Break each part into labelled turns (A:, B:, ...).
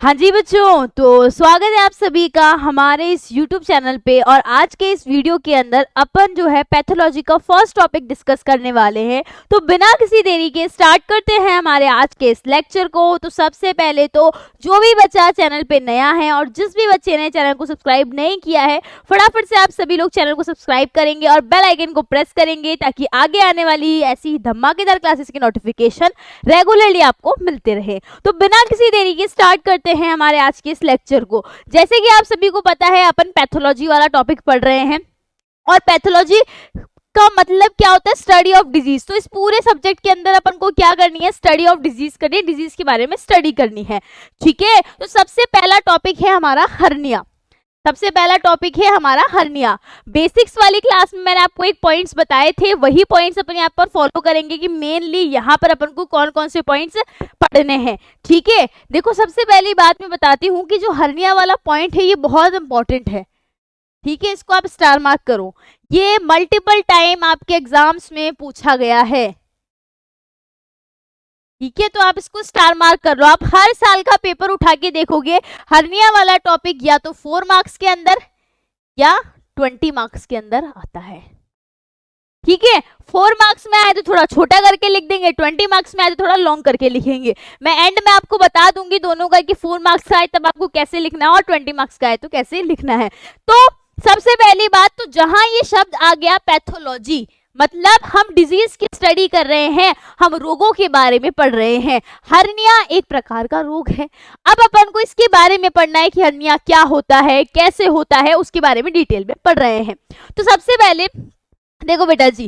A: हाँ जी बच्चों, तो स्वागत है आप सभी का हमारे इस YouTube चैनल पे। और आज के इस वीडियो के अंदर अपन जो है पैथोलॉजी का फर्स्ट टॉपिक डिस्कस करने वाले हैं। तो बिना किसी देरी के स्टार्ट करते हैं हमारे आज के इस लेक्चर को। तो सबसे पहले तो जो भी बच्चा चैनल पे नया है और जिस भी बच्चे ने चैनल को सब्सक्राइब नहीं किया है, फटाफट से आप सभी लोग चैनल को सब्सक्राइब करेंगे और बेल आइकन को प्रेस करेंगे ताकि आगे आने वाली ऐसी धमाकेदार क्लासेस की नोटिफिकेशन रेगुलरली आपको मिलते रहे। तो बिना किसी देरी के स्टार्ट करते हैं हमारे आज के इस लेक्चर को। जैसे कि आप सभी को पता है, अपन पैथोलॉजी वाला टॉपिक पढ़ रहे हैं और पैथोलॉजी का मतलब क्या होता है? Study of disease. तो इस पूरे सब्जेक्ट के अंदर अपन को क्या करनी है? स्टडी ऑफ डिजीज करनी है, डिजीज के बारे में स्टडी करनी है। ठीक है, तो सबसे पहला टॉपिक है हमारा हर्निया। सबसे पहला टॉपिक है हमारा हर्निया। बेसिक्स वाली क्लास में मैंने आपको एक पॉइंट्स बताए थे, वही पॉइंट्स अपन यहाँ पर फॉलो करेंगे कि मेनली यहाँ पर अपन को कौन कौन से पॉइंट्स पढ़ने हैं। ठीक है, देखो सबसे पहली बात मैं बताती हूँ कि जो हर्निया वाला पॉइंट है ये बहुत इंपॉर्टेंट है। ठीक है, इसको आप स्टार मार्क करो, ये मल्टीपल टाइम आपके एग्जाम्स में पूछा गया है। ठीक है, तो आप इसको स्टार मार्क कर लो। आप हर साल का पेपर उठा के देखोगे, हर्निया वाला टॉपिक या तो 4 मार्क्स के अंदर या 20 मार्क्स के अंदर आता है। ठीक है, 4 मार्क्स में आए तो थोड़ा छोटा करके लिख देंगे, 20 मार्क्स में आए तो थोड़ा लॉन्ग करके लिखेंगे। मैं एंड में आपको बता दूंगी दोनों का कि 4 मार्क्स का आए तब आपको कैसे लिखना है और 20 मार्क्स का आए तो कैसे लिखना है। तो सबसे पहली बात, तो जहां ये शब्द आ गया पैथोलॉजी, मतलब हम डिजीज की स्टडी कर रहे हैं, हम रोगों के बारे में पढ़ रहे हैं। हर्निया एक प्रकार का रोग है। अब अपन को इसके बारे में पढ़ना है कि हर्निया क्या होता है, कैसे होता है, उसके बारे में डिटेल में पढ़ रहे हैं। तो सबसे पहले देखो बेटा जी,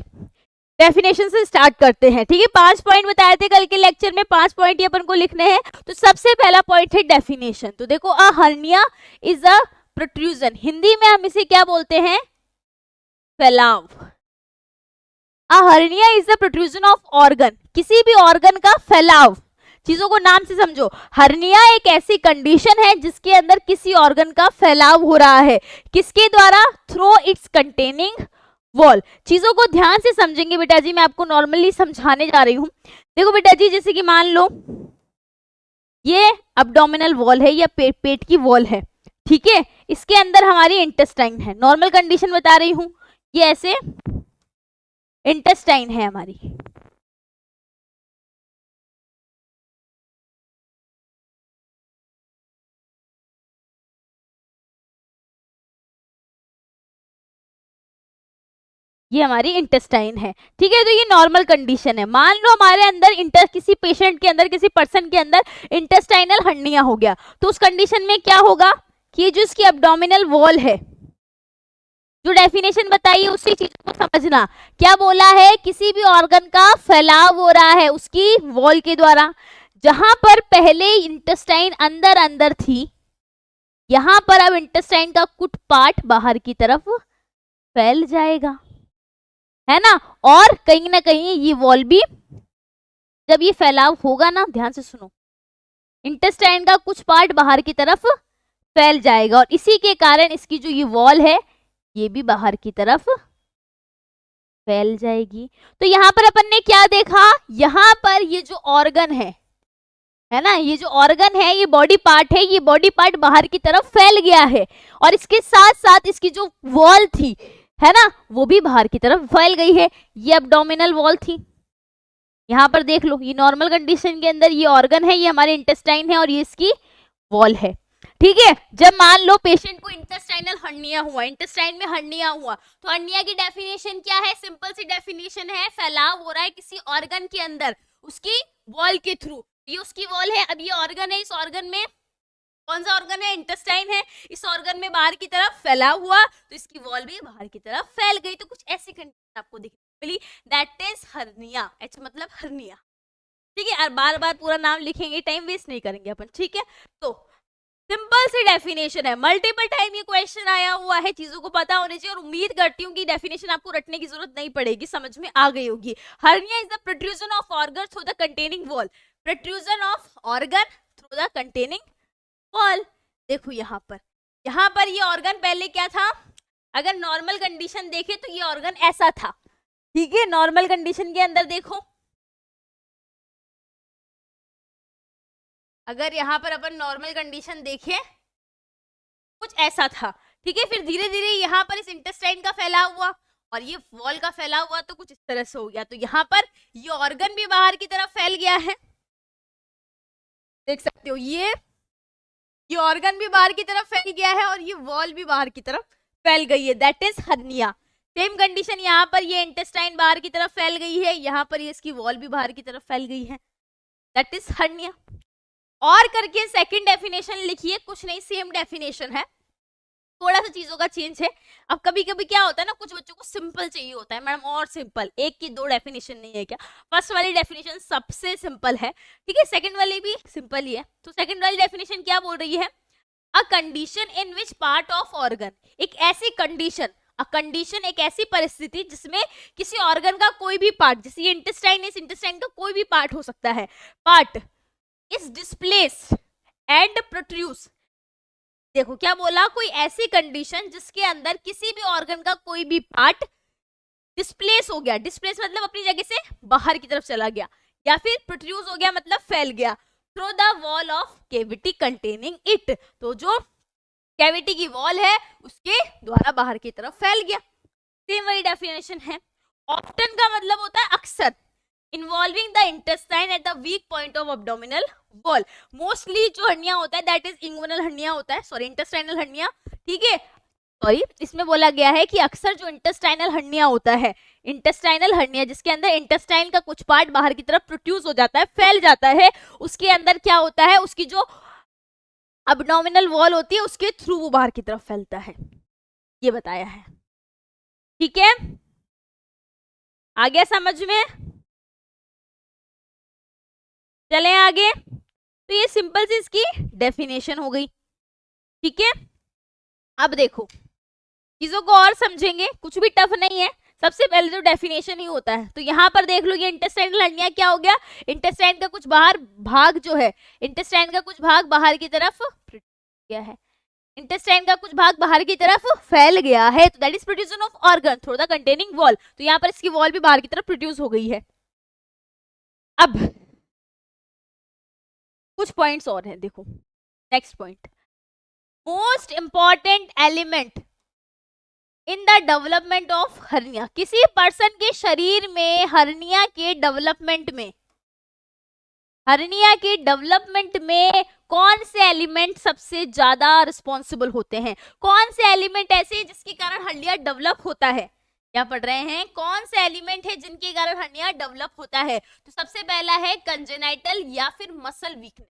A: डेफिनेशन से स्टार्ट करते हैं। ठीक है, 5 पॉइंट बताए थे कल के लेक्चर में, 5 पॉइंट ये अपन को लिखने हैं। तो सबसे पहला पॉइंट है डेफिनेशन। तो देखो, a hernia is a protrusion, Hindi में हम इसे क्या बोलते हैं? फैलाव। A hernia is the protrusion of organ, किसी भी ऑर्गन का फैलाव। चीजों को नाम से समझो। हर्निया एक ऐसी कंडीशन है जिसके अंदर किसी ऑर्गन का फैलाव हो रहा है। किसके द्वारा? Through it's containing wall. चीजों को ध्यान से समझेंगे बेटा जी, मैं आपको नॉर्मली समझाने जा रही हूं। देखो बेटा जी, जैसे कि मान लो ये अब्डोमिनल वॉल है या पेट की वॉल है। ठीक है, इसके अंदर हमारी इंटेस्टाइन है। नॉर्मल कंडीशन बता रही हूं, ये ऐसे इंटेस्टाइन है हमारी। ये हमारी इंटेस्टाइन है। ठीक है, तो ये नॉर्मल कंडीशन है। मान लो हमारे अंदर किसी पेशेंट के अंदर, किसी पर्सन के अंदर इंटेस्टाइनल हर्निया हो गया, तो उस कंडीशन में क्या होगा कि जो इसकी एब्डोमिनल वॉल है, जो डेफिनेशन बताई है उसी चीज को समझना। क्या बोला है? किसी भी ऑर्गन का फैलाव हो रहा है उसकी वॉल के द्वारा। जहां पर पहले इंटेस्टाइन अंदर अंदर थी, यहां पर अब इंटेस्टाइन का कुछ पार्ट बाहर की तरफ फैल जाएगा, है ना। और कहीं ना कहीं ये वॉल भी, जब ये फैलाव होगा ना, ध्यान से सुनो, इंटेस्टाइन का कुछ पार्ट बाहर की तरफ फैल जाएगा और इसी के कारण इसकी जो ये वॉल है ये भी बाहर की तरफ फैल जाएगी। तो यहां पर अपन ने क्या देखा? यहां पर ये जो ऑर्गन है ना, ये जो ऑर्गन है, ये बॉडी पार्ट है, ये बॉडी पार्ट बाहर की तरफ फैल गया है और इसके साथ साथ इसकी जो वॉल थी, है ना, वो भी बाहर की तरफ फैल गई है। ये एब्डोमिनल वॉल थी, यहां पर देख लो, ये नॉर्मल कंडीशन के अंदर ये ऑर्गन है, ये हमारे इंटेस्टाइन है और ये इसकी वॉल है। ठीक है, जब मान लो पेशेंट को इंटेस्टाइनल हर्निया हुआ, इंटेस्टाइन में हर्निया हुआ, तो हर्निया की डेफिनेशन क्या है? सिंपल सी डेफिनेशन है, फैलाव हो रहा है किसी ऑर्गन के अंदर उसकी वॉल के थ्रू। ये उसकी वॉल है, अब ये ऑर्गन है, इस ऑर्गन में कौन सा ऑर्गन है? इंटेस्टाइन है। इस ऑर्गन में बाहर की तरफ फैलाव हुआ तो इसकी वॉल भी बाहर की तरफ फैल गई। तो कुछ ऐसी कंडीशन आपको दिखने मिली, दैट इज हर्निया। एच मतलब हर्निया। ठीक है, और बार बार पूरा नाम लिखेंगे, टाइम वेस्ट नहीं करेंगे अपन। ठीक है, तो सिंपल सी डेफिनेशन है, मल्टीपल टाइम ये क्वेश्चन आया हुआ है, चीजों को पता होने चाहिए और उम्मीद करती हूँ कि डेफिनेशन आपको रटने की जरूरत नहीं पड़ेगी, समझ में आ गई होगी। Hernia is the protrusion of organ through the containing wall. Protrusion of organ through the containing wall. देखो यहाँ पर ये ऑर्गन पहले क्या था? अगर नॉर्मल कंडीशन देखे तो ये ऑर्गन ऐसा था। ठीक है, नॉर्मल कंडीशन के अंदर देखो अगर यहाँ पर अपन नॉर्मल कंडीशन देखें कुछ ऐसा था, ठीक है, फिर धीरे धीरे यहाँ पर इस इंटेस्टाइन का फैलाव हुआ और ये वॉल का फैलाव हुआ तो कुछ इस तरह से हो गया, तो यहाँ पर ये ऑर्गन भी बाहर की तरफ फैल गया है, देख सकते हो ये ऑर्गन भी बाहर की तरफ फैल गया है और ये वॉल भी बाहर की तरफ फैल गई है, that is hernia. Same condition यहाँ पर ये इंटेस्टाइन बाहर की तरफ फैल गई है, यहाँ पर ये इसकी वॉल भी बाहर की तरफ फैल गई है, दैट इज हर्निया। और करके सेकंड डेफिनेशन लिखिए, कुछ नहीं सेम डेफिनेशन है, थोड़ा सा चीजों का चेंज है। अब कभी कभी क्या होता है ना, कुछ बच्चों को सिंपल चाहिए होता है, मैडम और सिंपल, एक की दो डेफिनेशन नहीं है क्या? फर्स्ट वाली डेफिनेशन सबसे सिंपल है, ठीक है, सेकंड वाली भी सिंपल ही है। तो सेकंड वाली डेफिनेशन क्या बोल रही है? A condition in which part of organ, एक ऐसी कंडीशन, अ कंडीशन एक ऐसी परिस्थिति जिसमें किसी ऑर्गन का कोई भी पार्ट, जैसे इंटेस्टाइन, इस इंटेस्टाइन का कोई भी पार्ट हो सकता है, पार्ट इज डिस्प्लेस्ड एंड प्रोट्रूस। देखो क्या बोला, कोई ऐसी कंडीशन जिसके अंदर किसी भी ऑर्गन का कोई भी पार्ट डिस्प्लेस हो गया, डिस्प्लेस मतलब अपनी जगह से बाहर की तरफ चला गया, या फिर प्रोट्रूस हो गया मतलब फैल गया, through the wall of cavity containing it, तो जो कैविटी की वॉल है उसके द्वारा बाहर की तरफ फैल गया। सेम वही डेफिनेशन है। ऑफ्टन का मतलब होता है अक्सर, involving the intestine at the weak point of abdominal wall. Mostly जो हर्निया होता है दैट इज इंगुइनल हर्निया होता है, सॉरी इंटेस्टाइनल हर्निया, ठीक है, सॉरी इसमें बोला गया है कि अक्सर जो इंटेस्टाइनल हर्निया होता है, इंटेस्टाइनल हर्निया जिसके अंदर इंटेस्टाइन का कुछ पार्ट बाहर की तरफ प्रोट्यूस हो जाता है, फैल जाता है, उसके अंदर क्या होता है, उसकी जो एब्डोमिनल वॉल होती है उसके थ्रू वो बाहर की तरफ फैलता है, ये बताया है, ठीक है, आ गया समझ में? चलें आगे। तो ये सिंपल सी इसकी डेफिनेशन हो गई, ठीक है। अब देखो चीजों को और समझेंगे, कुछ भी टफ नहीं है, सबसे पहले तो डेफिनेशन ही होता है। तो यहाँ पर देख लो ये इंटेस्टाइनल हर्निया क्या हो गया, इंटेस्टाइन का कुछ बाहर भाग जो है, इंटेस्टाइन का कुछ भाग बाहर की तरफ गया है, इंटेस्टाइन का कुछ भाग बाहर की तरफ फैल गया है, तो that is production of organ through the containing wall. तो यहाँ पर इसकी वॉल भी बाहर की तरफ प्रोड्यूस हो गई है। अब कुछ पॉइंट्स और हैं, देखो next point, most important element in the development of hernia, किसी पर्सन के शरीर में हर्निया के डेवलपमेंट में, हर्निया के डेवलपमेंट में कौन से एलिमेंट सबसे ज्यादा रिस्पॉन्सिबल होते हैं, कौन से एलिमेंट ऐसे जिसके कारण हर्निया डेवलप होता है, क्या पढ़ रहे हैं, कौन से एलिमेंट है जिनके कारण हर्निया डेवलप होता है? तो सबसे पहला है कंजेनाइटल या फिर मसल वीकनेस।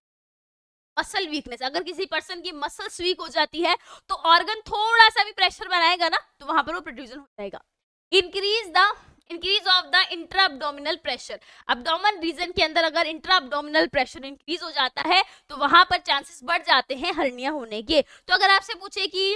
A: मसल वीकनेस, अगर किसी पर्सन की मसल्स वीक हो जाती है तो ऑर्गन थोड़ा सा भी प्रेशर बनाएगा ना तो वहां पर वो प्रोड्यूसन हो जाएगा। Increase of the intra abdominal pressure, abdomen region के अंदर अगर इंट्रा एब्डोमिनल प्रेशर इंक्रीज हो जाता है तो वहां पर चांसेस बढ़ जाते हैं हर्निया होने के। तो अगर आपसे पूछे कि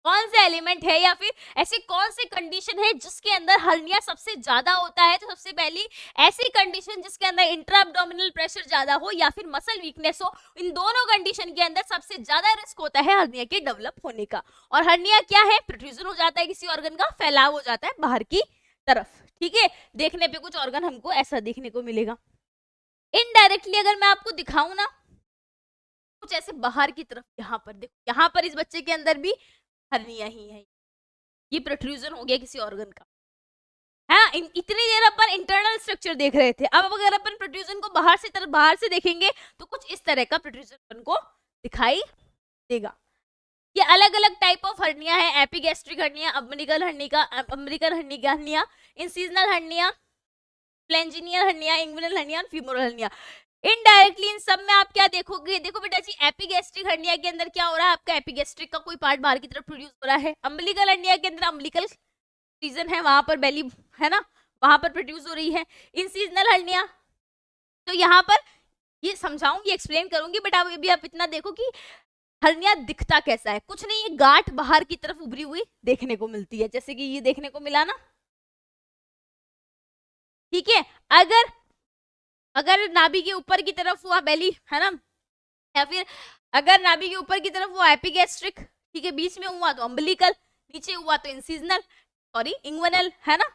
A: कौन सा एलिमेंट है या फिर ऐसी कौन सी कंडीशन है जिसके अंदर हर्निया सबसे ज्यादा होता है, तो सबसे पहली ऐसी कंडीशन जिसके अंदर इंट्रा एब्डोमिनल प्रेशर ज्यादा हो या फिर मसल वीकनेस हो, इन दोनों कंडीशन के अंदर सबसे ज्यादा रिस्क होता है हर्निया के डेवलप होने का। और हर्निया क्या है, प्रोट्रूजन हो जाता है किसी ऑर्गन का, फैलाव हो जाता है बाहर की तरफ, ठीक है। देखने पे कुछ ऑर्गन हमको ऐसा देखने को मिलेगा। इनडायरेक्टली अगर मैं आपको दिखाऊं ना कुछ ऐसे बाहर की तरफ, यहाँ पर देखो, यहाँ पर इस बच्चे के अंदर भी हर्निया ही है, ये प्रोट्रूजन हो गया किसी ऑर्गन का, है। इतनी देर अपन इंटरनल स्ट्रक्चर देख रहे थे, अब अगर अपन प्रोट्रूजन को बाहर से देखेंगे तो कुछ इस तरह का प्रोट्रूजन अपन को दिखाई देगा। ये अलग अलग टाइप ऑफ हर्निया है, epigastric hernia, umbilical hernia, incisional hernia, फ्लेंजिनियल hernia, inguinal hernia, femoral hernia. Indirectly इन सब में आप क्या देखोगे, देखो बेटा जी एपिगैस्ट्रिक हर्निया के अंदर क्या हो रहा है, आपका एपिगैस्ट्रिक का कोई पार्ट बाहर की तरफ प्रोड्यूस हो रहा है। अम्बिलिकल हर्निया के अंदर अम्बिलिकल रीजन है, वहां पर बेली है ना, वहां पर प्रोड्यूस हो रही है। इंसिजनल हर्निया, तो यहाँ पर ये समझाऊंगी, एक्सप्लेन करूंगी, बट आप अभी आप इतना देखो कि हर्निया दिखता कैसा है, कुछ नहीं, ये गांठ बाहर की तरफ उभरी हुई देखने को मिलती है, जैसे कि ये देखने को मिला ना, ठीक है। अगर नाभि के ऊपर की तरफ हुआ बेली है ना, या फिर अगर नाभि के ऊपर की तरफ हुआ एपिगैस्ट्रिक, ठीक है, बीच में हुआ तो अम्बिलिकल, नीचे हुआ तो इंसिजनल, सॉरी इंगुइनल, है ना,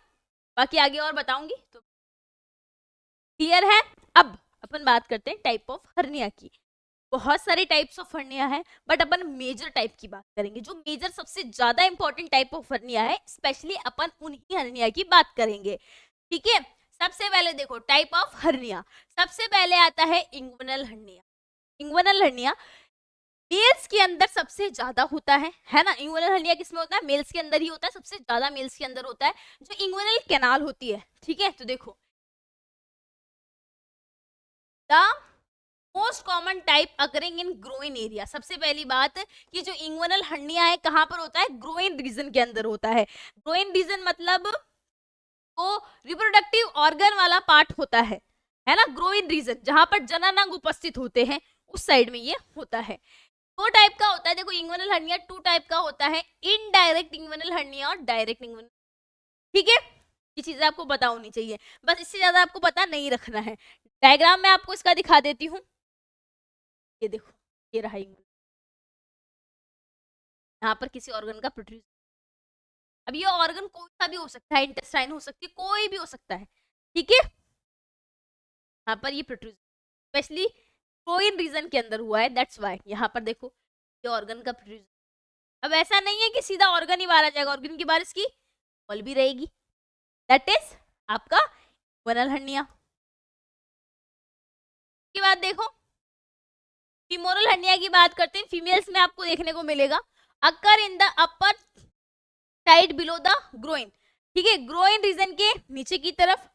A: बाकी आगे और बताऊंगी। तो क्लियर है। अब अपन बात करते हैं टाइप ऑफ हर्निया की। बहुत सारे टाइप्स ऑफ हर्निया है, बट अपन मेजर टाइप की बात करेंगे, जो मेजर सबसे ज्यादा इंपॉर्टेंट टाइप ऑफ हर्निया है, स्पेशली अपन उन्हीं हर्निया की बात करेंगे। ठीक है, सबसे पहले देखो टाइप ऑफ हर्निया, सबसे पहले आता है इंग्वनल हर्निया। इंग्वनल हर्निया मेल्स के अंदर सबसे ज्यादा होता है ना। इंग्वनल हर्निया किसमें होता है? मेल्स के अंदर ही होता है, सबसे ज्यादा मेल्स के अंदर होता है, जो इंग्वनल कैनाल होती है। ठीक है, तो देखो the most common type occurring in groin area. सबसे पहली बात कि जो इंग्वनल हर्निया है कहां पर होता है? ग्रोइन रीजन के अंदर होता है। ग्रोइन रीजन मतलब वो रिप्रोडक्टिव ऑर्गन वाला पार्ट होता है ना। ग्रोइन रीजन जहां पर जननांग उपस्थित होते हैं उस साइड में ये होता है। दो टाइप का होता है, देखो इंग्वनल हर्निया टू टाइप का होता है, इनडायरेक्ट इंग्वनल हर्निया और डायरेक्ट इंग्वनल। ठीक है, ये चीजें आपको पता होनी चाहिए, बस इससे ज्यादा आपको पता नहीं रखना है। डायग्राम में आपको इसका दिखा देती हूँ, ये देखो ये रहा इंग्वनल, यहाँ पर किसी ऑर्गन का प्रोड्यूस। अब ये ऑर्गन कोई सा भी हो सकता है, इंटेस्टाइन हो सकती है, कोई भी हो सकता है। ठीक है, यहाँ पर ये प्रोड्यूस स्पेशली ग्रोइन रीजन के अंदर हुआ है, दैट्स वाई यहाँ पर देखो ये ऑर्गन का प्रोड्यूस। अब ऐसा नहीं है कि सीधा ऑर्गन ही बाहर आ जाएगा, ऑर्गन की बाहर इसकी वॉल भी रहेगी, दैट इज आपका इंग्वनल हर्निया। की बात देखो फीमोरल हर्निया की बात करते हैं, फीमेल्स में आपको देखने को मिलेगा occur in the upper side below the groin. ठीक है, ग्रोइन रीजन के नीचे की तरफ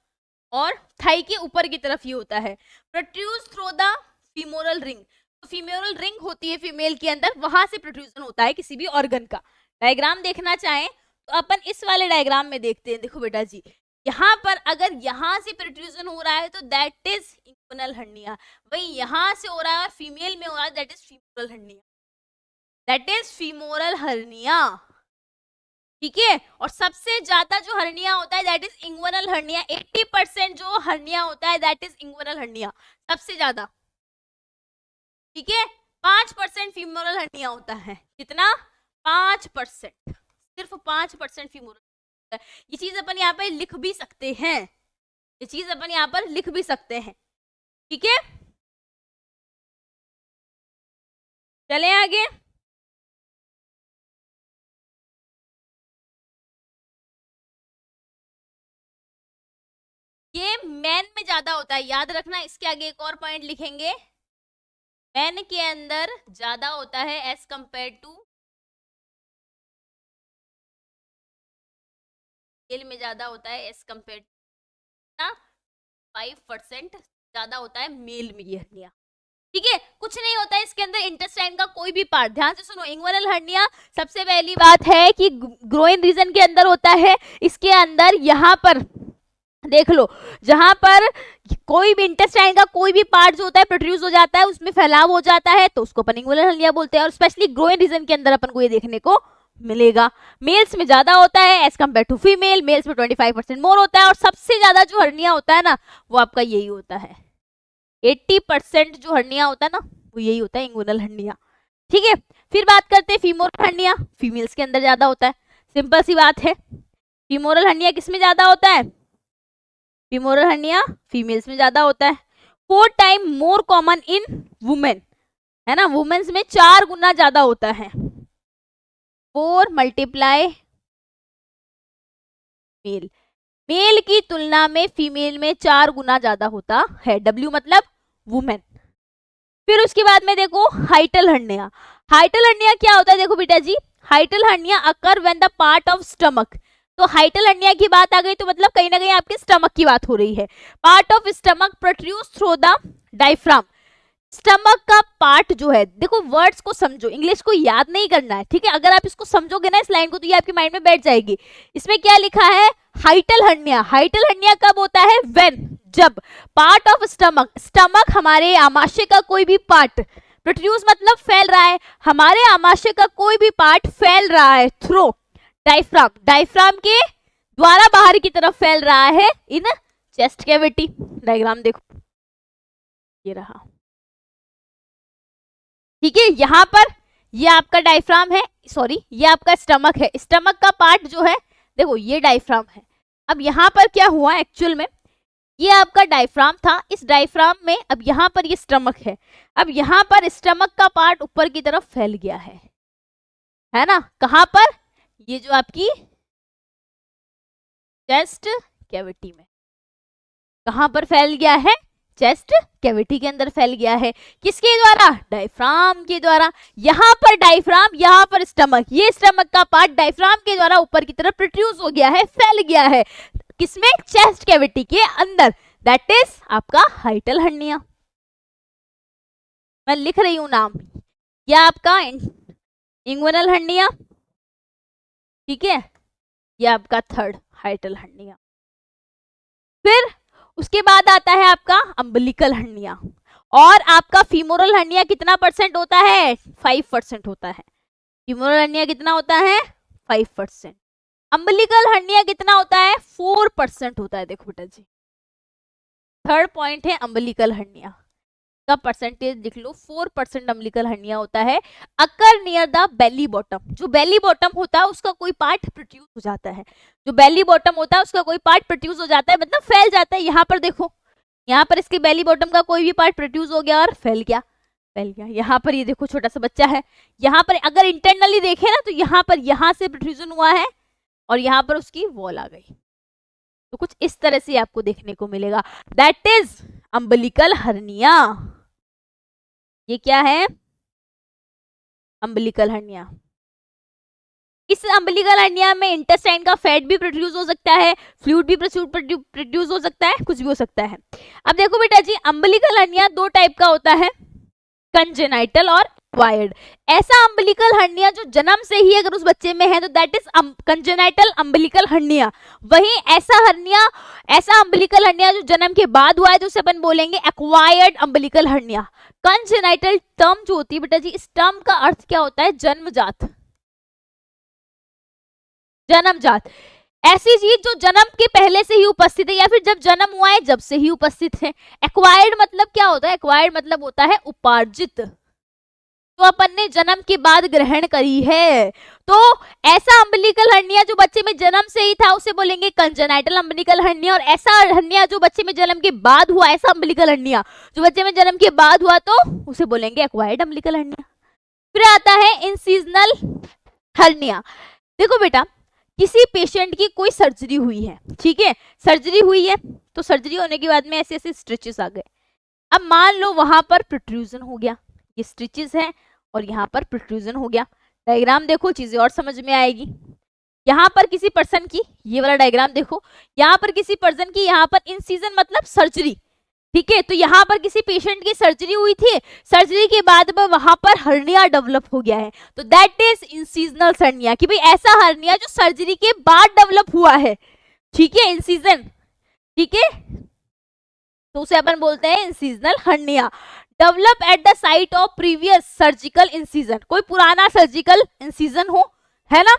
A: और थाई के ऊपर की तरफ ये होता है। Protrude through the femoral ring, तो फीमोरल रिंग होती है फीमेल के अंदर, वहां से प्रोट्रूजन होता है किसी भी ऑर्गन का। डायग्राम देखना चाहें तो अपन इस वाले डायग्राम में देखते हैं। देखो बेटा जी, यहाँ पर अगर यहाँ से प्रोट्रूजन हो रहा है तो दैट इज इंग्वनल हर्निया, वही यहाँ से हो रहा है और फीमेल में हो रहा है that is femoral hernia, that is femoral hernia. ठीक है, और सबसे ज्यादा जो हर्निया होता है दैट इज इंग्वनल हर्निया। 80% जो हर्निया होता है दैट इज इंग्वनल हर्निया, सबसे ज्यादा। ठीक है, 5% फीमोरल हर्निया होता है। कितना? 5%, सिर्फ 5% फीमोरल। ये चीज अपन यहाँ पे लिख भी सकते हैं, ये चीज अपन यहाँ पर लिख भी सकते हैं। ठीक है, चले आगे। ये मैन में ज्यादा होता है, याद रखना। इसके आगे एक और पॉइंट लिखेंगे, मैन के अंदर ज्यादा होता है एज कंपेयर टू मेल में ज्यादा होता है एज कंपेयर टू 5% ज्यादा होता है मेल में ये हर्निया। ठीक है, कुछ नहीं होता है इसके अंदर इंटेस्टाइन का कोई भी पार्ट। ध्यान से सुनो, इंग्वनल हर्निया सबसे पहली बात है कि ग्रोइन रीजन के अंदर होता है। इसके अंदर यहाँ पर देख लो, जहां पर कोई भी इंटेस्टाइन का कोई भी पार्ट जो होता है प्रोड्यूस हो जाता है, उसमें फैलाव हो जाता है, तो उसको अपन इंग्वनल हर्निया बोलते हैं। और स्पेशली ग्रोइन रीजन के अंदर अपन को ये देखने को मिलेगा। मेल्स में ज्यादा होता है as compare to female, males में 25% मोर होता है। और सबसे ज्यादा जो हर्निया होता है ना वो आपका यही होता है, 80% जो हर्निया होता है ना वो यही होता है, इंग्वनल हर्निया। ठीक है, फिर बात करते हैं फीमोरल हर्निया। फीमेल्स के अंदर ज्यादा होता है, सिंपल सी बात है। फीमोरल हर्निया किसमें ज्यादा होता है? फीमोरल हर्निया फीमेल्स में ज्यादा होता है। 4 time more common in women, है ना। वुमेन्स में 4 गुना ज्यादा होता है, 4 मल्टीप्लाई मेल। मेल की तुलना में फीमेल में 4 गुना ज्यादा होता है, W मतलब वुमेन। फिर उसके बाद में देखो हाइटल हर्निया। हाइटल हर्निया क्या होता है? देखो बेटा जी, hiatal hernia occur when the part of stomach, तो हाइटल हर्निया की बात आ गई तो मतलब कहीं ना कहीं आपके स्टमक की बात हो रही है। Part of stomach protrude through the diaphragm, stomach का पार्ट जो है, देखो वर्ड्स को समझो, इंग्लिश को याद नहीं करना है। ठीक है, अगर आप इसको समझोगे ना इस लाइन को तो ये आपके माइंड में बैठ जाएगी। इसमें क्या लिखा है? हाइटल हर्निया। हाइटल हर्निया कब होता है? व्हेन, जब पार्ट ऑफ स्टमक, स्टमक हमारे आमाशय का कोई भी पार्ट, प्रोट्रूज मतलब फैल रहा है, हमारे आमाशय का कोई भी पार्ट फैल रहा है थ्रू डायफ्राम, डायफ्राम के द्वारा बाहर की तरफ फैल रहा है इन चेस्ट कैविटी। डायग्राम देखो, ये रहा। ठीक है, यहां पर ये आपका डायफ्राम है, सॉरी ये आपका स्टमक है। स्टमक का पार्ट जो है देखो ये डायफ्राम है। अब यहां पर क्या हुआ एक्चुअल में, ये आपका डायफ्राम था। इस डायफ्राम में अब यहाँ पर ये स्टमक है, अब यहाँ पर स्टमक का पार्ट ऊपर की तरफ फैल गया है ना। कहाँ पर? ये जो आपकी चेस्ट कैविटी में। कहाँ पर फैल गया है? चेस्ट कैविटी के अंदर फैल गया है। किसके द्वारा? डायफ्राम के द्वारा। यहाँ पर डायफ्राम, यहाँ पर स्टमक, ये स्टमक का पार्ट डायफ्राम के द्वारा ऊपर की तरफ प्रोट्रूस हो गया है, फैल गया है। किसमें? चेस्ट कैविटी के अंदर। दैट इज आपका हाइटल हर्निया। मैं लिख रही हूं नाम। यह आपका इंग्विनल हर्निया, ठीक है, यह आपका थर्ड हाइटल हर्निया। फिर उसके बाद आता है आपका अम्बिलिकल हर्निया। और आपका फीमोरल हर्निया कितना परसेंट होता है? 5% होता है। फीमोरल हर्निया कितना होता है? 5%। अम्बिलिकल हर्निया कितना होता है? 4% होता है। देखो बेटा जी, थर्ड पॉइंट है अम्बिलिकल हर्निया का परसेंटेज लिख लो। 4% अम्बिलिकल हर्निया होता है। अकर नियर द बेली बॉटम। जो बेली बॉटम होता है उसका कोई पार्ट प्रोट्यूस हो जाता है। जो बेली बॉटम होता है उसका कोई पार्ट प्रोट्यूस हो जाता है, मतलब फैल जाता है। यहाँ पर देखो, यहाँ पर इसके बेली बॉटम का कोई भी पार्ट प्रोट्यूस हो गया और फैल गया, फैल गया। यहाँ पर ये देखो छोटा सा बच्चा है, यहाँ पर अगर इंटरनली देखे ना तो यहाँ पर यहाँ से प्रोट्रूजन हुआ है और यहाँ पर उसकी वॉल आ गई। तो कुछ इस तरह से आपको देखने को मिलेगा। That is umbilical hernia. ये क्या है? Umbilical hernia. इस अम्बिलिकल हर्निया में इंटेस्टाइन का फैट भी प्रोड्यूस हो सकता है, फ्लूइड भी प्रोड्यूस हो सकता है, कुछ भी हो सकता है। अब देखो बेटा जी, अम्बिलिकल हर्निया दो टाइप का होता है, कंजेनाइटल और एक्वायर्ड। ऐसा अम्बिलिकल हर्निया जो जन्म से ही अगर उस बच्चे में है तो that is congenital umbilical hernia. वहीं ऐसा अम्बिलिकल हर्निया जो जन्म के बाद हुआ है तो उसे अपन बोलेंगे acquired umbilical hernia. Congenital term जो होती है बेटा जी, इस टर्म का अर्थ क्या होता है? जन्मजात। जन्मजात ऐसी चीज जो जन्म के पहले से ही उपस्थित है या फिर जब जन्म हुआ है जब से ही उपस्थित है। एक्वायर्ड मतलब क्या होता है? एक्वायर्ड मतलब होता है उपार्जित, तो अपन ने जन्म के बाद ग्रहण करी है। तो ऐसा अम्बिलिकल हर्निया जो बच्चे में जन्म से ही था उसे बोलेंगे कंजेनाइटल अम्बिलिकल हर्निया। और ऐसा हर्निया जो बच्चे में जन्म के बाद हुआ, ऐसा अम्बिलिकल हर्निया जो बच्चे में जन्म के बाद हुआ तो उसे बोलेंगे एक्वायर्ड अम्बिलिकल हर्निया। फिर आता है इंसीजनल हर्निया। देखो बेटा, किसी पेशेंट की कोई सर्जरी हुई है, ठीक है, सर्जरी हुई है तो सर्जरी होने के बाद में ऐसे ऐसे स्टिचेस आ गए। अब मान लो वहां पर प्रोट्रूजन हो गया, ये स्टिचेस है और यहाँ पर प्रोट्रूजन हो गया। डायग्राम देखो, चीजें और समझ में आएगी। यहाँ पर किसी पर्सन की, ये वाला डायग्राम देखो, यहाँ पर किसी पर्सन की, यहाँ पर इंसिजन मतलब सर्जरी, ठीक है, तो यहाँ पर किसी पेशेंट की सर्जरी हुई थी, सर्जरी के बाद वहां पर हर्निया डेवलप हो गया है, तो दैट इज इंसिजनल हर्निया। कि भाई ऐसा हर्निया जो सर्जरी के बाद डेवलप हुआ है, ठीक है, इंसिजन, ठीक है, तो उसे अपन बोलते हैं incisional hernia. Develop at the site of previous surgical incision. कोई पुराना सर्जिकल इंसिजन हो, है ना,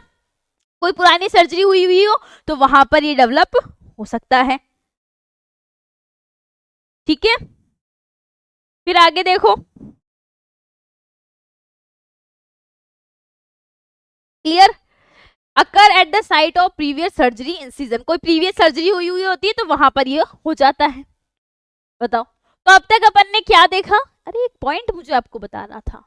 A: कोई पुरानी सर्जरी हुई हो तो वहां पर ये डेवलप हो सकता है, ठीक है। फिर आगे देखो, clear, occur at the site of previous surgery incision. कोई प्रीवियस सर्जरी हुई होती है तो वहां पर ये हो जाता है। बताओ, तो अब तक अपन ने क्या देखा? अरे एक पॉइंट मुझे आपको बताना था,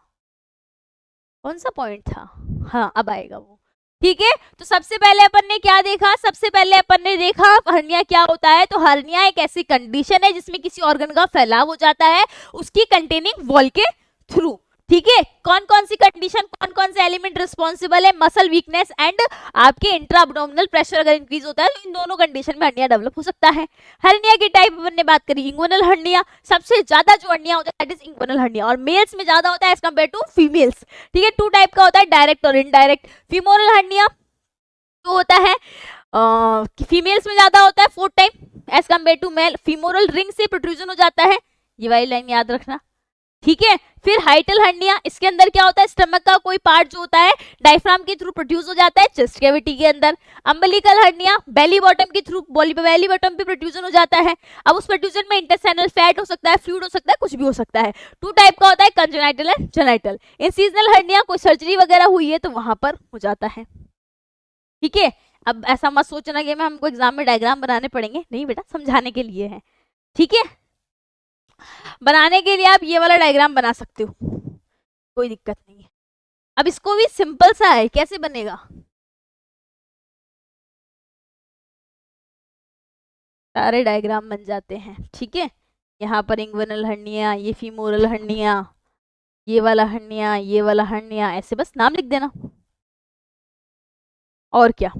A: कौन सा पॉइंट था? हाँ, अब आएगा वो, ठीक है। तो सबसे पहले अपन ने क्या देखा? सबसे पहले अपन ने देखा हर्निया क्या होता है। तो हर्निया एक ऐसी कंडीशन है जिसमें किसी ऑर्गन का फैलाव हो जाता है उसकी कंटेनिंग वॉल के थ्रू, ठीक है। कौन कौन सी कंडीशन, कौन कौन से एलिमेंट रिस्पॉन्सिबल है? मसल वीकनेस एंड आपके इंट्रा एब्डोमिनल प्रेशर अगर इंक्रीज होता है तो इन दोनों कंडीशन में हर्निया डेवलप हो सकता है। हर्निया की टाइप अपन ने बात करी, इंग्विनल हर्निया, सबसे ज्यादा जो हर्निया होता है दैट इज इंग्विनल हर्निया, और मेल्स में ज्यादा होता है एज कंपेयर टू फीमेल्स, ठीक है। टू टाइप का होता है, डायरेक्ट और इनडायरेक्ट। फीमोरल हर्निया जो होता है फीमेल्स में ज्यादा होता है 4 time as compare to male. Femoral ring से प्रोट्रूजन हो जाता है, ये वाली लाइन याद रखना, ठीक है। फिर हाइटल हर्निया, इसके अंदर क्या होता है? स्टमक का कोई पार्ट जो होता है डायफ्राम के थ्रू प्रोड्यूस हो जाता है चेस्ट कैविटी के अंदर। अम्बिलिकल हर्निया बेली बॉटम के थ्रू, बेली बॉटम पे प्रोड्यूजन हो जाता है। अब उस प्रोड्यूजन में इंटेस्टाइनल फैट हो सकता है, फ्लूइड हो सकता है, कुछ भी हो सकता है। 2 टाइप का होता है, congenital and genital. Incisional hernia कोई सर्जरी वगैरह हुई है तो वहां पर हो जाता है, ठीक है। अब ऐसा मत सोचना कि मैं हमको एग्जाम में डायग्राम बनाने पड़ेंगे, नहीं बेटा, समझाने के लिए है, ठीक है, बनाने के लिए आप ये वाला डायग्राम बना सकते हो, कोई दिक्कत नहीं है। अब इसको भी सिंपल सा है, कैसे बनेगा, सारे डायग्राम बन जाते हैं। ठीक है, यहाँ पर इंग्विनल हर्निया, ये फीमोरल हर्निया, ये वाला हर्निया, ये वाला हर्निया, ऐसे बस नाम लिख देना और क्या,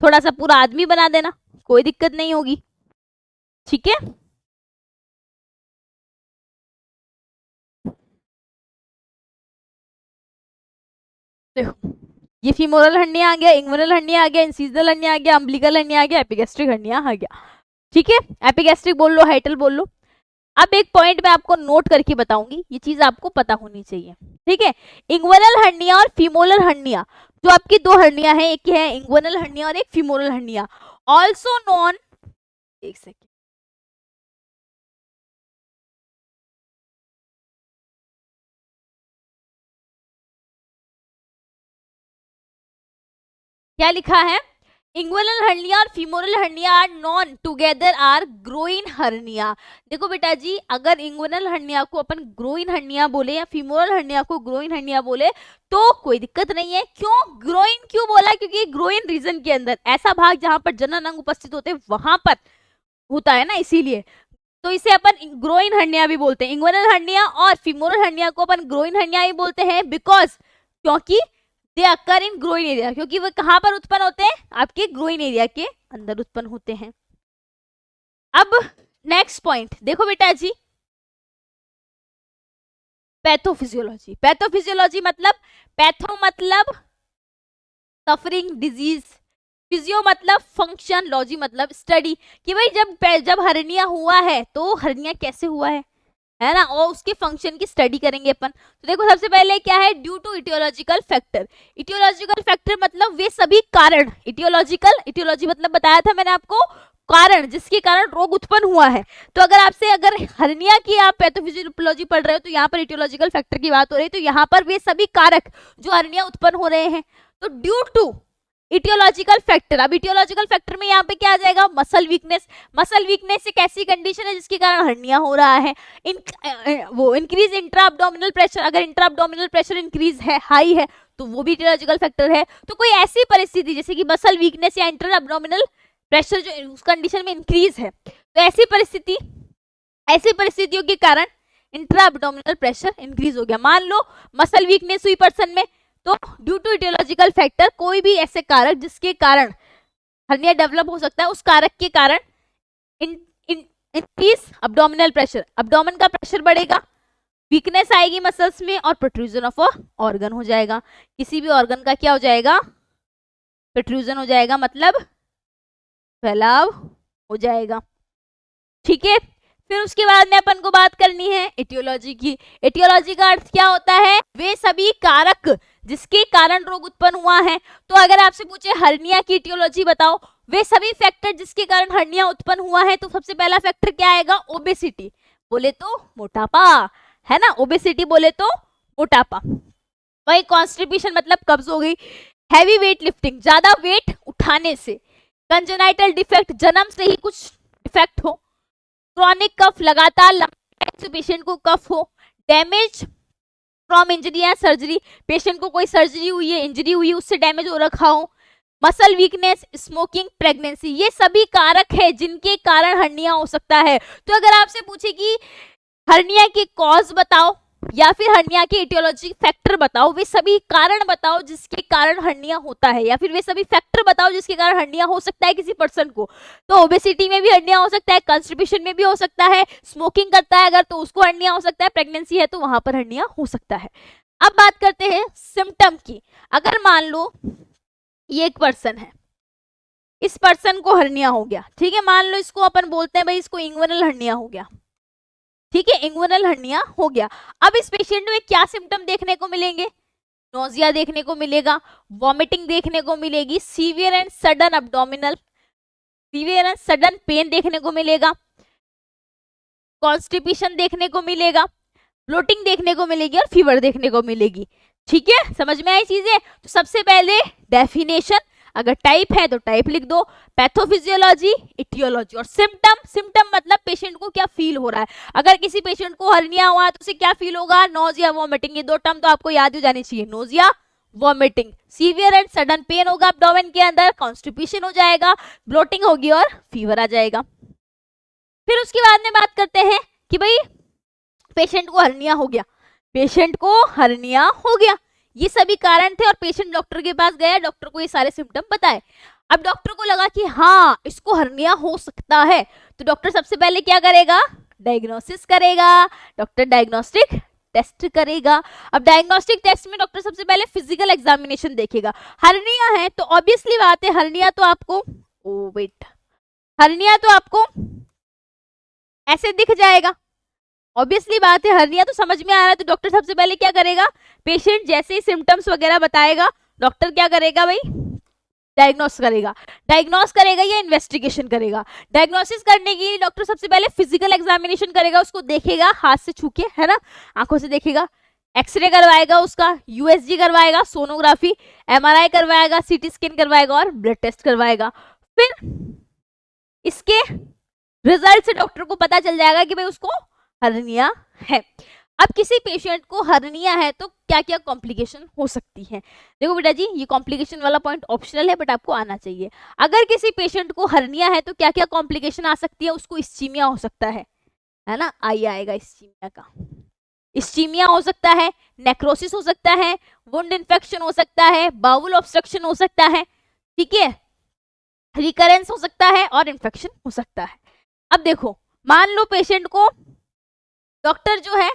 A: थोड़ा सा पूरा आदमी बना देना, कोई दिक्कत नहीं होगी। ठीक है, देखो ये फीमोरल हर्निया आ गया, इंग्विनल हर्निया आ गया, इंसिजनल हर्निया आ गया, अम्बिलिकल हर्निया आ गया, एपिगैस्ट्रिक हर्निया आ गया। ठीक है, एपिगैस्ट्रिक बोल लो, हाइटल बोल लो। अब एक पॉइंट मैं आपको नोट करके बताऊंगी, ये चीज आपको पता होनी चाहिए। ठीक है, इंग्विनल हर्निया और फीमोरल हर्निया, जो आपकी दो हर्निया है, एक है इंग्विनल हर्निया और एक फीमोरल हर्निया, ऑल्सो नॉन, एक सेकेंड, क्या लिखा है, इंग्विनल हर्निया और femoral hernia are known together are groin hernia. देखो बेटा जी, अगर इंग्विनल हर्निया को अपन ग्रोइन हर्निया बोले या फीमोरल हर्निया को ग्रोइन हर्निया बोले तो कोई दिक्कत नहीं है। क्यों ग्रोइन क्यों बोला, क्योंकि ग्रोइन रीजन के अंदर ऐसा भाग जहां पर जनन अंग उपस्थित होते हैं वहां पर होता है ना, इसीलिए तो इसे अपन ग्रोइन हर्निया भी बोलते हैं। इंग्विनल हर्निया और फीमोरल हर्निया को अपन ग्रोइन हर्निया ही बोलते हैं, बिकॉज क्योंकि दे अकर इन ग्रोइन एरिया, क्योंकि वो कहां पर उत्पन्न होते हैं, आपके ग्रोइन एरिया के अंदर उत्पन्न होते हैं। अब नेक्स्ट पॉइंट देखो बेटा जी, पैथोफिजियोलॉजी। पैथोफिजियोलॉजी मतलब, पैथो मतलब सफरिंग डिजीज, फिजियो मतलब फंक्शन, लॉजी मतलब स्टडी, कि भाई जब हर्निया हुआ है तो हर्निया कैसे हुआ है ना, और उसके फंक्शन की स्टडी करेंगे अपन। तो देखो सबसे पहले क्या है, due to etiological factor. Etiological factor मतलब वे सभी कारण, इटियोलॉजी मतलब बताया था मैंने आपको, कारण जिसके कारण रोग उत्पन्न हुआ है। तो अगर हर्निया की आप पैथोफिजियोलॉजी पढ़ रहे हो तो यहाँ पर इटियोलॉजिकल फैक्टर की बात हो रही है, तो यहाँ पर वे सभी कारक जो हर्निया उत्पन्न हो रहे हैं, तो ड्यू टू इटियोलॉजिकल फैक्टर। अब इटियोलॉजिकल फैक्टर में यहाँ पे क्या आ जाएगा, मसल वीकनेस। मसल वीकनेस एक ऐसी कंडीशन है जिसके कारण हर्निया हो रहा है। वो इंक्रीज इंट्रा अब्डोमिनल प्रेशर, अगर इंट्रा अब्डोमिनल प्रेशर इंक्रीज है, हाई है, तो वो भी इटियोलॉजिकल फैक्टर है। तो कोई ऐसी परिस्थिति जैसे कि मसल वीकनेस या इंट्रा अब्डोमिनल प्रेशर जो उस कंडीशन में इंक्रीज है, तो ऐसी परिस्थितियों के कारण इंट्रा अब्डोमिनल प्रेशर इंक्रीज हो गया। मान लो मसल वीकनेस हुई पर्सन में, तो ड्यू टू इटियोलॉजिकल फैक्टर, कोई भी ऐसे कारक जिसके कारण हर्निया डेवलप हो सकता है, उस कारक के कारण इंक्रीज अब्डोमिनल प्रेशर, अब्डोमेन का प्रेशर बढ़ेगा, वीकनेस आएगी मसल्स में और प्रोट्रूजन ऑफ ऑर्गन हो जाएगा। किसी भी ऑर्गन का क्या हो जाएगा, प्रोट्रूजन हो जाएगा, मतलब फैलाव हो जाएगा। ठीक है, फिर उसके बाद में अपन को बात करनी है एटियोलॉजी की। एटियोलॉजी का अर्थ क्या होता है, वे सभी कारक जिसके कारण रोग उत्पन्न हुआ है। तो अगर आपसे पूछे हर्निया की एटियोलॉजी बताओ, वे सभी फैक्टर जिसके कारण हर्निया उत्पन्न हुआ है, तो सबसे पहला फैक्टर क्या आएगा, ओबेसिटी, बोले तो मोटापा, है ना, ओबेसिटी बोले तो मोटापा। वही कॉन्स्टिपेशन मतलब कब्ज हो गई, हैवी वेट लिफ्टिंग, ज्यादा वेट उठाने से, कंजेनाइटल डिफेक्ट, जन्म से ही कुछ डिफेक्ट हो, क्रॉनिक कफ, लगातार लंबे पेशेंट को कफ हो, डैमेज फ्रॉम इंजरी या सर्जरी, पेशेंट को कोई सर्जरी हुई है, इंजरी हुई है, उससे डैमेज हो रखा हो, मसल वीकनेस, स्मोकिंग, प्रेगनेंसी, ये सभी कारक है जिनके कारण हर्निया हो सकता है। तो अगर आपसे पूछे कि हर्निया के कॉज बताओ या फिर हर्निया के एटियोलॉजी फैक्टर बताओ, वे सभी कारण बताओ जिसके कारण हर्निया होता है, या फिर वे सभी फैक्टर बताओ जिसके कारण हर्निया हो सकता है किसी पर्सन को, तो ओबेसिटी में भी हर्निया हो सकता है, कॉन्स्टिपेशन में भी हो सकता है, स्मोकिंग करता है अगर तो उसको हर्निया हो सकता है, प्रेगनेंसी है तो वहां पर हर्निया हो सकता है। अब बात करते हैं सिम्टम की। अगर मान लो ये एक पर्सन है, इस पर्सन को हर्निया हो गया, ठीक है, मान लो इसको अपन बोलते हैं भाई इसको इंग्विनल हर्निया हो गया, ठीक है, इंग्विनल हर्निया हो गया। अब इस पेशेंट में क्या सिम्टम देखने को मिलेंगे, नोजिया देखने को मिलेगा, वॉमिटिंग देखने को मिलेगी, सीवियर एंड सडन पेन देखने को मिलेगा, कॉन्स्टिपेशन देखने को मिलेगा, ब्लोटिंग देखने को मिलेगी और फीवर देखने को मिलेगी। ठीक है, समझ में आई चीजें। तो सबसे पहले डेफिनेशन, अगर टाइप है तो टाइप लिख दो, पैथोफिजियोलॉजी, इटियोलॉजी, और सिम्टम, सिम्टम मतलब पेशेंट को क्या फील हो रहा है। अगर किसी पेशेंट को हर्निया हुआ है तो उसे क्या फील होगा, नोजिया, वॉमिटिंग। ये दो टर्म तो आपको याद हो जानी चाहिए, nausea, vomiting. Severe and sudden pain होगा एब्डोमेन के अंदर, कॉन्स्टिपेशन हो जाएगा, ब्लोटिंग होगी और फीवर आ जाएगा। फिर उसके बाद में बात करते हैं कि भाई पेशेंट को हर्निया हो गया, पेशेंट को हर्निया हो गया, ये सभी कारण थे और पेशेंट डॉक्टर के पास गया, डॉक्टर को ये सारे सिम्टम बताए। अब डॉक्टर को लगा कि हाँ इसको हर्निया हो सकता है, तो डॉक्टर सबसे पहले क्या करेगा, डायग्नोसिस करेगा, डॉक्टर डायग्नोस्टिक टेस्ट करेगा। अब डायग्नोस्टिक टेस्ट में डॉक्टर सबसे पहले फिजिकल एग्जामिनेशन देखेगा। हर्निया है तो ऑब्वियसली बात है हर्निया तो आपको हर्निया तो आपको ऐसे दिख जाएगा, ऑब्वियसली बात है हर्निया तो समझ में आ रहा है। तो डॉक्टर सबसे पहले क्या करेगा, पेशेंट जैसे ही सिम्टम्स वगैरह बताएगा, डॉक्टर क्या करेगा भाई, डायग्नोस करेगा। डायग्नोस करेगा या इन्वेस्टिगेशन करेगा। डायग्नोसिस करने के लिए डॉक्टर सबसे पहले फिजिकल एग्जामिनेशन करेगा, उसको देखेगा हाथ से छू के, है ना, आंखों से देखेगा, एक्सरे करवाएगा, उसका यूएसजी करवाएगा, सोनोग्राफी, एमआरआई करवाएगा, सीटी स्कैन करवाएगा और ब्लड टेस्ट करवाएगा। फिर इसके रिजल्ट से डॉक्टर को पता चल जाएगा कि भाई उसको हर्निया है। अब किसी पेशेंट को हर्निया है तो क्या क्या कॉम्प्लिकेशन हो सकती है। देखो बेटा जी, ये कॉम्प्लिकेशन वाला पॉइंट ऑप्शनल है बट आपको आना चाहिए। अगर किसी पेशेंट को हर्निया है तो क्या क्या कॉम्प्लिकेशन आ सकती है, उसको इस्चीमिया हो सकता है ना, आएगा इस्चीमिया का, इस्चीमिया हो सकता है, नेक्रोसिस हो सकता है, वुंड इन्फेक्शन हो सकता है, बाउल ऑब्स्ट्रक्शन हो सकता है, ठीक है, रिकरेंस हो सकता है और इन्फेक्शन हो सकता है। अब देखो, मान लो पेशेंट को डॉक्टर जो है,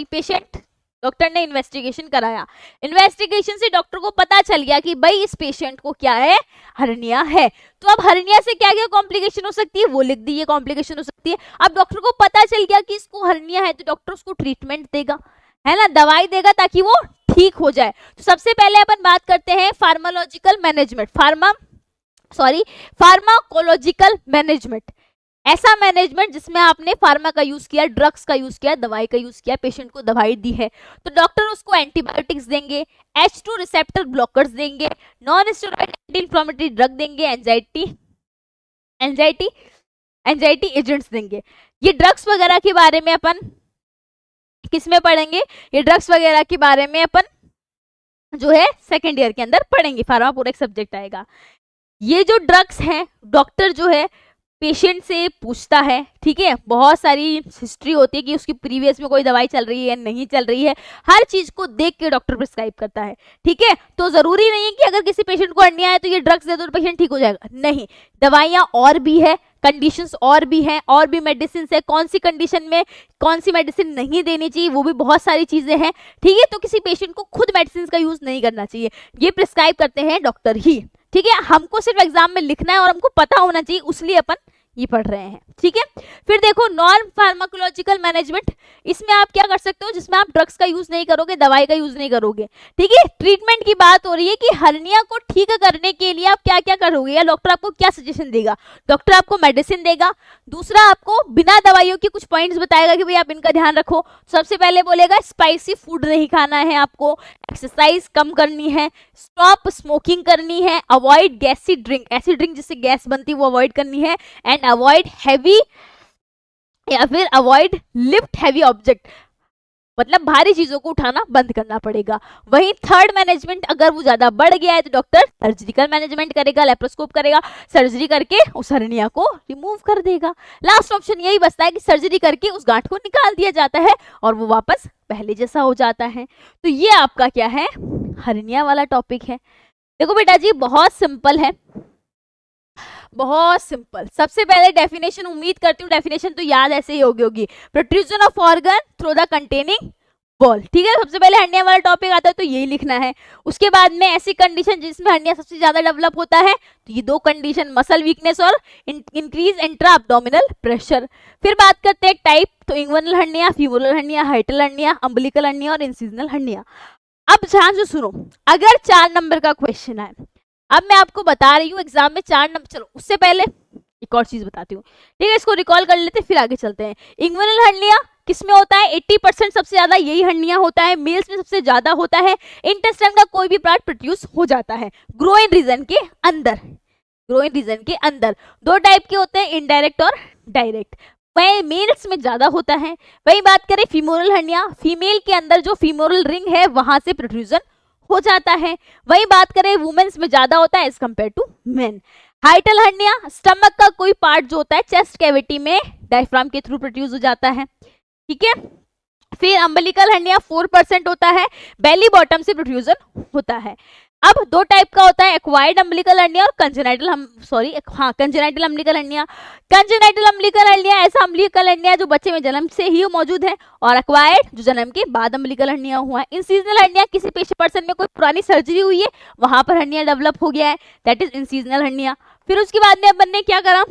A: पेशेंट, डॉक्टर ने इन्वेस्टिगेशन कराया, इन्वेस्टिगेशन से डॉक्टर को पता चल गया कि भाई इस पेशेंट को क्या है, हर्निया है। तो अब हर्निया से क्या क्या कॉम्प्लिकेशन हो सकती है वो लिख दी, ये कॉम्प्लिकेशन हो सकती है। अब डॉक्टर को पता चल गया कि इसको हर्निया है तो डॉक्टर उसको ट्रीटमेंट देगा, है ना, दवाई देगा ताकि वो ठीक हो जाए। तो सबसे पहले अपन बात करते हैं फार्माकोलॉजिकल मैनेजमेंट, फार्माकोलॉजिकल मैनेजमेंट, ऐसा मैनेजमेंट जिसमें आपने फार्मा का यूज किया, ड्रग्स का यूज किया, दवाई का यूज किया, पेशेंट को दवाई दी है तो डॉक्टर उसको एंटीबायोटिक्स देंगे, H2 रिसेप्टर ब्लॉकर्स देंगे, non steroid anti inflammatory drug देंगे, एंजाइटी एजेंट्स देंगे। ये ड्रग्स वगैरह के बारे में अपन किसमें पढ़ेंगे, ये ड्रग्स वगैरह के बारे में अपन जो है सेकेंड ईयर के अंदर पढ़ेंगे, फार्मा पूरा एक सब्जेक्ट आएगा। ये जो ड्रग्स हैं डॉक्टर जो है पेशेंट से पूछता है, ठीक है, बहुत सारी हिस्ट्री होती है कि उसकी प्रीवियस में कोई दवाई चल रही है नहीं चल रही है, हर चीज को देख के डॉक्टर प्रिस्क्राइब करता है, ठीक है। तो जरूरी नहीं है कि अगर किसी पेशेंट को हर्निया है तो ये ड्रग्स दे दो तो पेशेंट ठीक हो जाएगा, नहीं, दवाइयां और भी है, कंडीशंस और भी हैं, और भी मेडिसिन है, कौन सी कंडीशन में कौन सी मेडिसिन नहीं देनी चाहिए वो भी बहुत सारी चीजें हैं, ठीक है। तो किसी पेशेंट को खुद मेडिसिन का यूज नहीं करना चाहिए, ये प्रिस्क्राइब करते हैं डॉक्टर ही, ठीक है। हमको सिर्फ एग्जाम में लिखना है और हमको पता होना चाहिए, उसलिए अपन ये पढ़ रहे हैं, ठीक है। फिर देखो नॉन फार्माकोलॉजिकल मैनेजमेंट, इसमें आप क्या कर सकते हो, जिसमें आप ड्रग्स का यूज नहीं करोगे, दवाई का यूज नहीं करोगे, ठीक है। ट्रीटमेंट की बात हो रही है कि हर्निया को ठीक करने के लिए आप क्या क्या करोगे या डॉक्टर आपको क्या सजेशन देगा। डॉक्टर आपको मेडिसिन देगा, दूसरा आपको बिना दवाइयों के कुछ पॉइंट्स बताएगा कि भाई आप इनका ध्यान रखो। सबसे पहले बोलेगा स्पाइसी फूड नहीं खाना है आपको, एक्सरसाइज कम करनी है, स्टॉप स्मोकिंग करनी है, अवॉइड गैसी ड्रिंक, ऐसी ड्रिंक जिससे गैस बनती है वो अवॉइड करनी है, एंड अवॉइड हैवी या फिर अवॉइड लिफ्ट हैवी ऑब्जेक्ट, मतलब भारी चीजों को उठाना बंद करना पड़ेगा। वहीं थर्ड मैनेजमेंट अगर वो ज्यादा बढ़ गया है तो डॉक्टर सर्जिकल मैनेजमेंट करेगा, लेप्रोस्कोप करेगा, सर्जरी करके उस हर्निया को रिमूव कर देगा। लास्ट ऑप्शन यही बचता है कि सर्जरी करके उस गांठ को निकाल दिया जाता है और वो वापस पहले जैसा हो जाता है। तो ये आपका क्या है, हर्निया वाला टॉपिक है। देखो बेटा जी बहुत सिंपल है, बहुत सिंपल। सबसे पहले डेफिनेशन, उम्मीद करती हूँ डेफिनेशन तो याद ऐसे ही होगी, protrusion of organ through the containing wall, ठीक है। सबसे पहले हर्निया वाला टॉपिक आता है तो यही लिखना है। उसके बाद में ऐसी कंडीशन जिसमें हर्निया सबसे ज्यादा डेवलप होता है तो ये दो कंडीशन, मसल वीकनेस और इंक्रीज इंट्रा एब्डोमिनल प्रेशर। फिर बात करते हैं टाइप, तो inguinal hernia, femoral hernia, हाइटल hernia, umbilical hernia और इंसिजनल हर्निया। अब ध्यान से सुनो, अगर 4 नंबर का क्वेश्चन है, अब मैं आपको बता रही हूँ एग्जाम में 4 नंबर, चलो उससे पहले एक और चीज बताती हूँ, ठीक है, इसको रिकॉल कर लेते फिर आगे चलते हैं। इंगुइनल हर्निया किसमें होता है 80% सबसे ज्यादा यही हर्निया होता है, मेल्स में सबसे ज्यादा होता है। इंटेस्टाइन का कोई भी पार्ट प्रोड्यूस हो जाता है ग्रोइन रीजन के अंदर। ग्रोइन रीजन के अंदर दो टाइप के होते हैं, इनडायरेक्ट और डायरेक्ट। वही मेल्स में ज्यादा होता है। वही बात करें फीमोरल हर्निया, फीमेल के अंदर जो फीमोरल रिंग है वहां से प्रोट्रूजन हो जाता है। वही बात करें वुमेन्स में ज्यादा होता है as compare to men. Hiatal hernia, stomach का कोई पार्ट जो होता है चेस्ट कैविटी में डायफ्राम के थ्रू प्रोड्यूस हो जाता है, ठीक है। फिर अम्बिलिकल हर्निया 4% होता है, बेली बॉटम से प्रोट्रूजन होता है। अब दो टाइप का होता है, एक्वायर्ड अम्बिलिकल हर्निया और congenital congenital umbilical hernia. Congenital umbilical hernia ऐसा अम्बिलिकल हर्निया जो बच्चे में जन्म से ही मौजूद है, और एक्वायर्ड जो जन्म के बाद अम्बिलिकल हर्निया हुआ है। इंसीजनल हर्निया किसी पर्सन में कोई पुरानी सर्जरी हुई है वहां पर हर्निया डेवलप हो गया है, दैट इज इंसीजनल हर्निया। फिर उसके बाद में अपन ने क्या करा,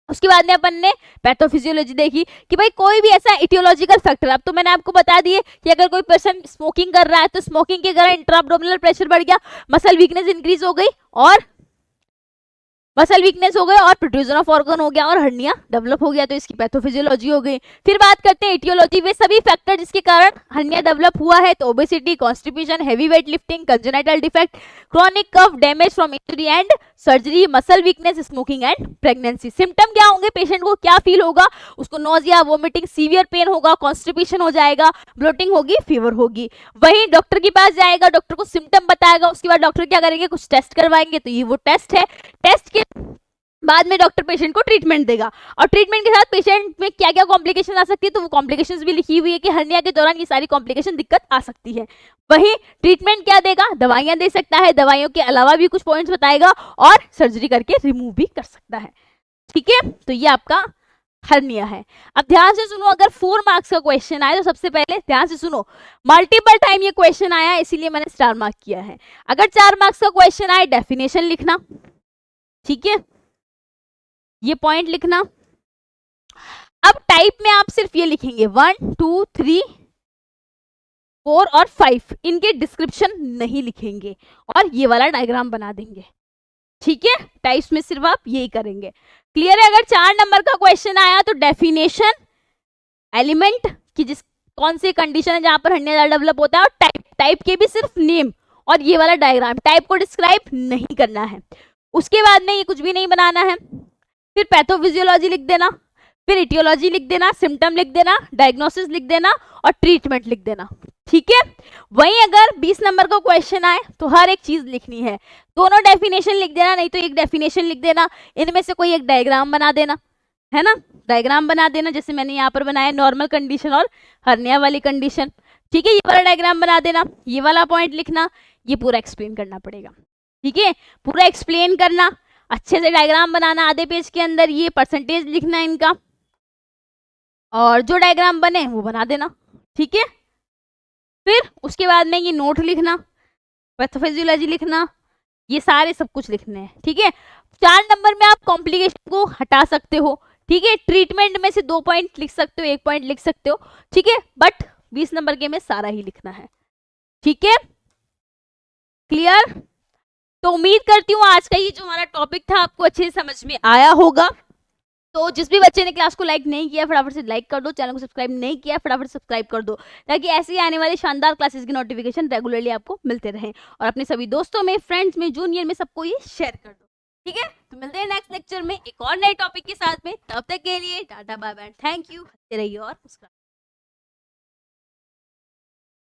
A: उसके बाद में अपन ने पैथोफिजियोलॉजी देखी कि भाई कोई भी ऐसा इटियोलॉजिकल फैक्टर, अब तो मैंने आपको बता दिए कि अगर कोई पर्सन स्मोकिंग कर रहा है तो स्मोकिंग के कारण इंट्राअब्डोमिनल प्रेशर बढ़ गया, मसल वीकनेस इंक्रीज हो गई और प्रोट्रूजन ऑफ ऑर्गन हो गया और हर्निया डेवलप हो गया, तो इसकी पैथोफिजियोलॉजी हो गई। फिर बात करते हैं इटियोलॉजी, वे सभी फैक्टर जिसके कारण हर्निया डेवलप हुआ है, तो obesity, constipation, heavy weight lifting, congenital defect, chronic cough, damage from injury and surgery, muscle weakness, smoking and pregnancy. Symptom क्या होंगे, पेशेंट को क्या फील होगा, उसको नोजिया, वोमिटिंग, सीवियर पेन होगा, कॉन्स्टिपेशन हो जाएगा, ब्लोटिंग होगी, फीवर होगी। वही डॉक्टर के पास जाएगा, डॉक्टर को सिम्टम बताएगा, उसके बाद डॉक्टर क्या करेंगे, कुछ टेस्ट करवाएंगे, तो ये वो टेस्ट है। टेस्ट के बाद में डॉक्टर पेशेंट को ट्रीटमेंट देगा, और ट्रीटमेंट के साथ पेशेंट में क्या क्या कॉम्प्लिकेशन आ सकती है, तो वो कॉम्प्लिकेशंस भी लिखी हुई है कि हर्निया के दौरान ये सारी कॉम्प्लिकेशन दिक्कत आ सकती है। वही ट्रीटमेंट क्या देगा, दवाइयां दे सकता है, दवाइयों के अलावा भी कुछ पॉइंट्स बताएगा और सर्जरी करके रिमूव भी कर सकता है, ठीक है। तो ये आपका हर्निया है। अब ध्यान से सुनो, अगर 4 मार्क्स का क्वेश्चन आए तो सबसे पहले ध्यान से सुनो, मल्टीपल टाइम ये क्वेश्चन आया इसीलिए मैंने स्टार मार्क किया है। अगर 4 मार्क्स का क्वेश्चन आए, डेफिनेशन लिखना, ठीक है, ये पॉइंट लिखना। अब टाइप में आप सिर्फ ये लिखेंगे 1 2 3 4 और 5, इनके डिस्क्रिप्शन नहीं लिखेंगे और ये वाला डायग्राम बना देंगे, ठीक है। टाइप्स में सिर्फ आप यही करेंगे, क्लियर है। अगर 4 नंबर का क्वेश्चन आया तो डेफिनेशन, एलिमेंट की जिस कौन सी कंडीशन है जहां पर हर्निया डेवलप होता है, और टाइप के भी सिर्फ नेम और ये वाला डायग्राम, टाइप को डिस्क्राइब नहीं करना है। उसके बाद में ये कुछ भी नहीं बनाना है। फिर पैथोफिजियोलॉजी लिख देना, फिर इटियोलॉजी लिख देना, सिम्टम लिख देना, डायग्नोसिस लिख देना और ट्रीटमेंट लिख देना, ठीक है। वहीं अगर 20 नंबर का क्वेश्चन आए तो हर एक चीज लिखनी है, दोनों डेफिनेशन लिख देना, नहीं तो एक डेफिनेशन लिख देना, इनमें से कोई एक डायग्राम बना देना, है ना, डायग्राम बना देना, जैसे मैंने यहाँ पर बनाया नॉर्मल कंडीशन और हर्निया वाली कंडीशन, ठीक है। ये वाला डायग्राम बना देना, ये वाला पॉइंट लिखना, ये पूरा एक्सप्लेन करना पड़ेगा, ठीक है, पूरा एक्सप्लेन करना, अच्छे से डायग्राम बनाना आधे पेज के अंदर, ये परसेंटेज लिखना इनका, और जो डायग्राम बने वो बना देना, ठीक है। फिर उसके बाद में ये नोट लिखना, पैथोफिजियोलॉजी लिखना, ये सारे सब कुछ लिखने हैं, ठीक है। 4 नंबर में आप कॉम्प्लिकेशन को हटा सकते हो, ठीक है, ट्रीटमेंट में से 2 पॉइंट लिख सकते हो, 1 पॉइंट लिख सकते हो, ठीक है, बट 20 नंबर के में सारा ही लिखना है, ठीक है, क्लियर। तो उम्मीद करती हूँ आज का ये जो हमारा टॉपिक था आपको अच्छे से समझ में आया होगा। तो जिस भी बच्चे ने क्लास को लाइक नहीं किया फटाफट से लाइक कर दो, चैनल को सब्सक्राइब नहीं किया फटाफट सब्सक्राइब कर दो, ताकि ऐसे ही आने वाली शानदार क्लासेस की नोटिफिकेशन रेगुलरली आपको मिलते रहें, और अपने सभी दोस्तों में, फ्रेंड्स में, जूनियर में सबको ये शेयर कर दो, ठीक है। तो मिलते हैं नेक्स्ट लेक्चर में एक और नए टॉपिक के साथ में, तब तक के लिए tata bye bye, thank you, हंसते रहिए और